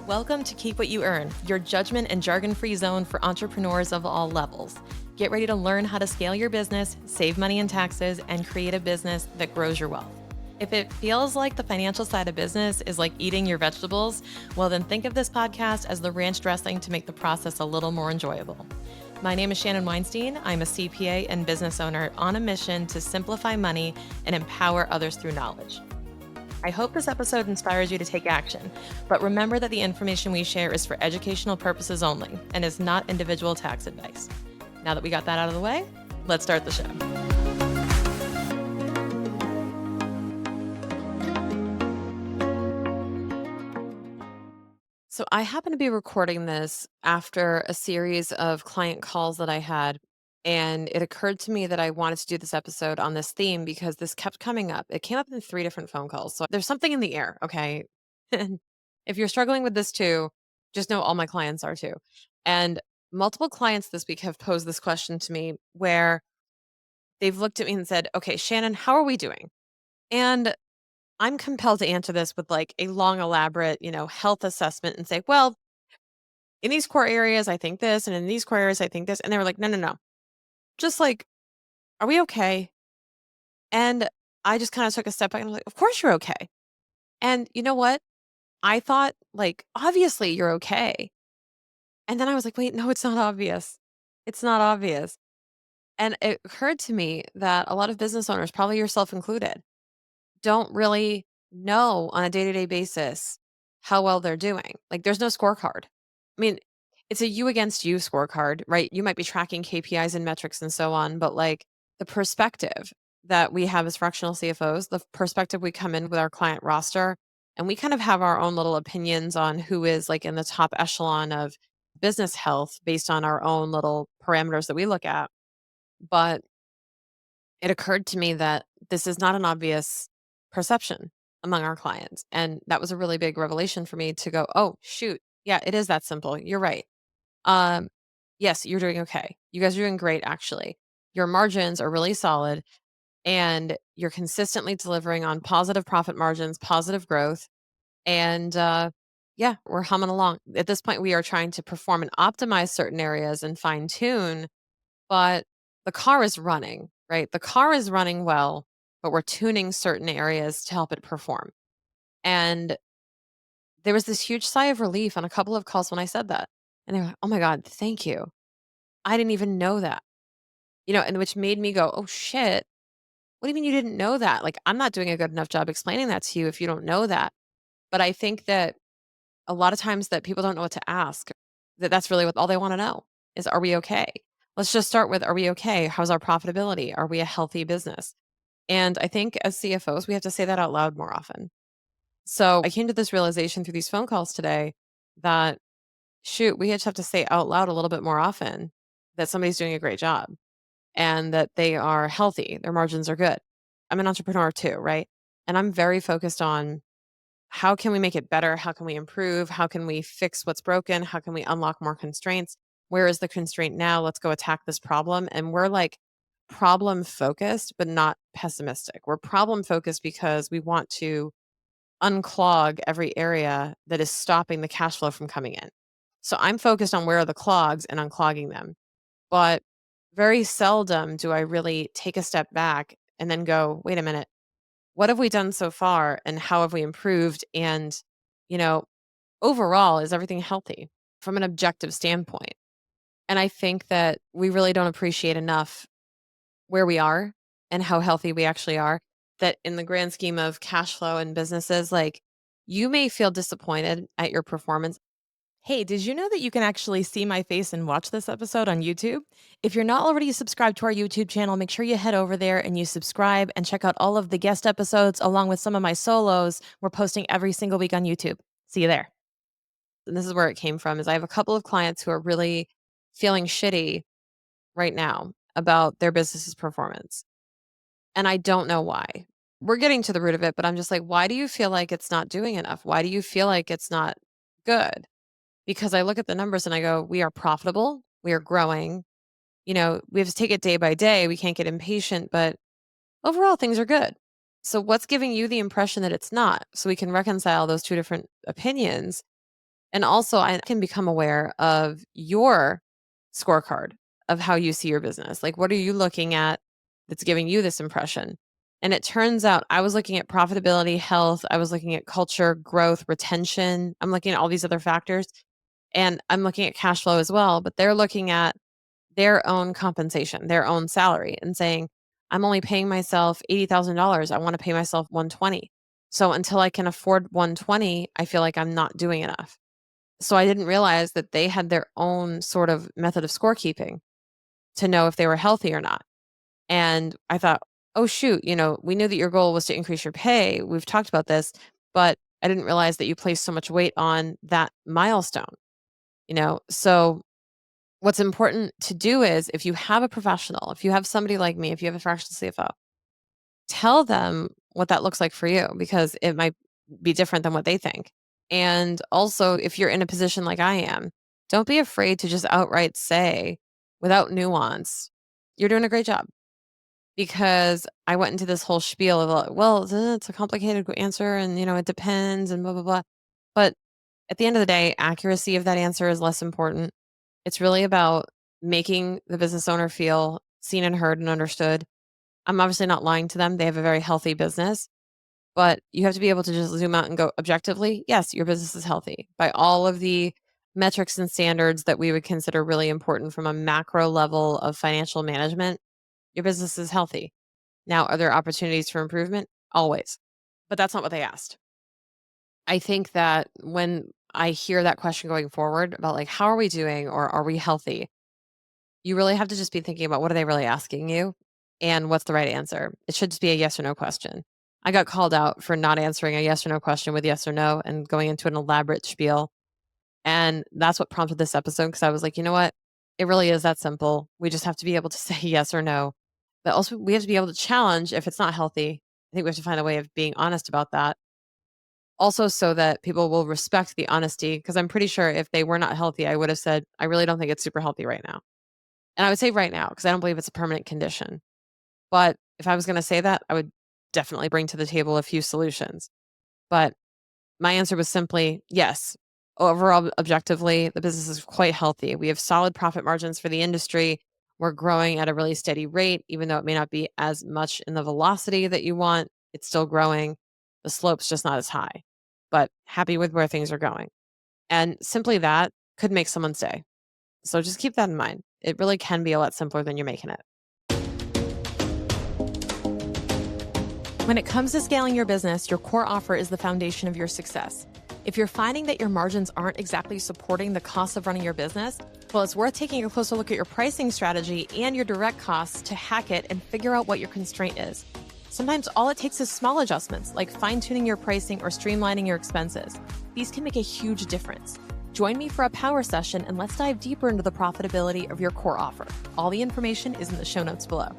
Welcome to Keep What You Earn, your judgment and jargon-free zone for entrepreneurs of all levels. Get ready to learn how to scale your business, save money in taxes, and create a business that grows your wealth. If it feels like the financial side of business is like eating your vegetables, well, then think of this podcast as the ranch dressing to make the process a little more enjoyable. My name is Shannon Weinstein. I'm a CPA and business owner on a mission to simplify money and empower others through knowledge. I hope this episode inspires you to take action, but remember that the information we share is for educational purposes only and is not individual tax advice. Now that we got that out of the way, let's start the show. So I happen to be recording this after a series of client calls that I had, and it occurred to me that I wanted to do this episode on this theme because this kept coming up. It came up in 3 different phone calls. So there's something in the air, okay? And if you're struggling with this too, just know all my clients are too. And multiple clients this week have posed this question to me where they've looked at me and said, "Okay, Shannon, how are we doing?" And I'm compelled to answer this with like a long, elaborate, health assessment and say, well, in these core areas, I think this, and in these core areas, I think this. And they were like, no, no, no. Just like, are we okay? And I just kind of took a step back and was like, of course you're okay. And you know what? I thought, like, obviously you're okay. And then I was like, wait, no, it's not obvious. It's not obvious. And it occurred to me that a lot of business owners, probably yourself included, don't really know on a day to day basis how well they're doing. Like, there's no scorecard. I mean, it's a you against you scorecard, right? You might be tracking KPIs and metrics and so on, but like the perspective that we have as fractional CFOs, the perspective we come in with our client roster, and we kind of have our own little opinions on who is like in the top echelon of business health based on our own little parameters that we look at. But it occurred to me that this is not an obvious perception among our clients. And that was a really big revelation for me to go, oh, shoot. Yeah, it is that simple. You're right. Um, yes, you're doing okay. You guys are doing great, actually. Your margins are really solid and you're consistently delivering on positive profit margins, positive growth. And yeah, we're humming along. At this point, we are trying to perform and optimize certain areas and fine tune, but the car is running, right? The car is running well, but we're tuning certain areas to help it perform. And there was this huge sigh of relief on a couple of calls when I said that. And they were like, oh my God, thank you. I didn't even know that, and which made me go, oh shit. What do you mean you didn't know that? Like, I'm not doing a good enough job explaining that to you if you don't know that. But I think that a lot of times that people don't know what to ask, that's really what all they want to know is, are we okay? Let's just start with, are we okay? How's our profitability? Are we a healthy business? And I think as CFOs, we have to say that out loud more often. So I came to this realization through these phone calls today that, shoot, we just have to say out loud a little bit more often that somebody's doing a great job and that they are healthy, their margins are good. I'm an entrepreneur too, right? And I'm very focused on how can we make it better? How can we improve? How can we fix what's broken? How can we unlock more constraints? Where is the constraint now? Let's go attack this problem. And we're like problem focused, but not pessimistic. We're problem focused because we want to unclog every area that is stopping the cash flow from coming in. So I'm focused on where are the clogs and unclogging them. But very seldom do I really take a step back and then go, wait a minute, what have we done so far and how have we improved? And, you know, overall, is everything healthy from an objective standpoint? And I think that we really don't appreciate enough where we are and how healthy we actually are. That in the grand scheme of cash flow and businesses, like, you may feel disappointed at your performance. Hey, did you know that you can actually see my face and watch this episode on YouTube? If you're not already subscribed to our YouTube channel, make sure you head over there and you subscribe and check out all of the guest episodes along with some of my solos. We're posting every single week on YouTube. See you there. And this is where it came from is I have a couple of clients who are really feeling shitty right now about their business's performance. And I don't know why. We're getting to the root of it, but I'm just like, why do you feel like it's not doing enough? Why do you feel like it's not good? Because I look at the numbers and I go, we are profitable, we are growing. We have to take it day by day. We can't get impatient, but overall things are good. So what's giving you the impression that it's not? So we can reconcile those two different opinions And also, I can become aware of your scorecard of how you see your business. Like, what are you looking at that's giving you this impression? And it turns out I was looking at profitability, health, I was looking at culture, growth, retention. I'm looking at all these other factors, and I'm looking at cash flow as well. But they're looking at their own compensation, their own salary, and saying, I'm only paying myself $80,000. I want to pay myself 120. So until I can afford 120, I feel like I'm not doing enough. So I didn't realize that they had their own sort of method of scorekeeping to know if they were healthy or not. And I thought, oh, shoot, we knew that your goal was to increase your pay. We've talked about this, but I didn't realize that you placed so much weight on that milestone. So what's important to do is if you have a professional, if you have somebody like me, if you have a fractional CFO, tell them what that looks like for you because it might be different than what they think. And also, if you're in a position like I am, don't be afraid to just outright say without nuance, you're doing a great job. Because I went into this whole spiel of, well, it's a complicated answer and, it depends and blah, blah, blah. But at the end of the day, accuracy of that answer is less important. It's really about making the business owner feel seen and heard and understood. I'm obviously not lying to them. They have a very healthy business, but you have to be able to just zoom out and go objectively, yes, your business is healthy by all of the metrics and standards that we would consider really important from a macro level of financial management. Your business is healthy. Now, are there opportunities for improvement? Always. But that's not what they asked. I think that when I hear that question going forward about like, how are we doing or are we healthy? You really have to just be thinking about what are they really asking you and what's the right answer. It should just be a yes or no question. I got called out for not answering a yes or no question with yes or no and going into an elaborate spiel. And that's what prompted this episode because I was like, you know what? It really is that simple. We just have to be able to say yes or no. But also, we have to be able to challenge if it's not healthy. I think we have to find a way of being honest about that. Also, so that people will respect the honesty. Because I'm pretty sure if they were not healthy, I would have said, I really don't think it's super healthy right now. And I would say right now, because I don't believe it's a permanent condition. But if I was going to say that, I would definitely bring to the table a few solutions. But my answer was simply yes. Overall, objectively, the business is quite healthy. We have solid profit margins for the industry. We're growing at a really steady rate, even though it may not be as much in the velocity that you want. It's still growing. The slope's just not as high, but happy with where things are going. And simply that could make someone stay. So just keep that in mind. It really can be a lot simpler than you're making it. When it comes to scaling your business, your core offer is the foundation of your success. If you're finding that your margins aren't exactly supporting the cost of running your business, well, it's worth taking a closer look at your pricing strategy and your direct costs to hack it and figure out what your constraint is. Sometimes all it takes is small adjustments, like fine-tuning your pricing or streamlining your expenses. These can make a huge difference. Join me for a power session and let's dive deeper into the profitability of your core offer. All the information is in the show notes below.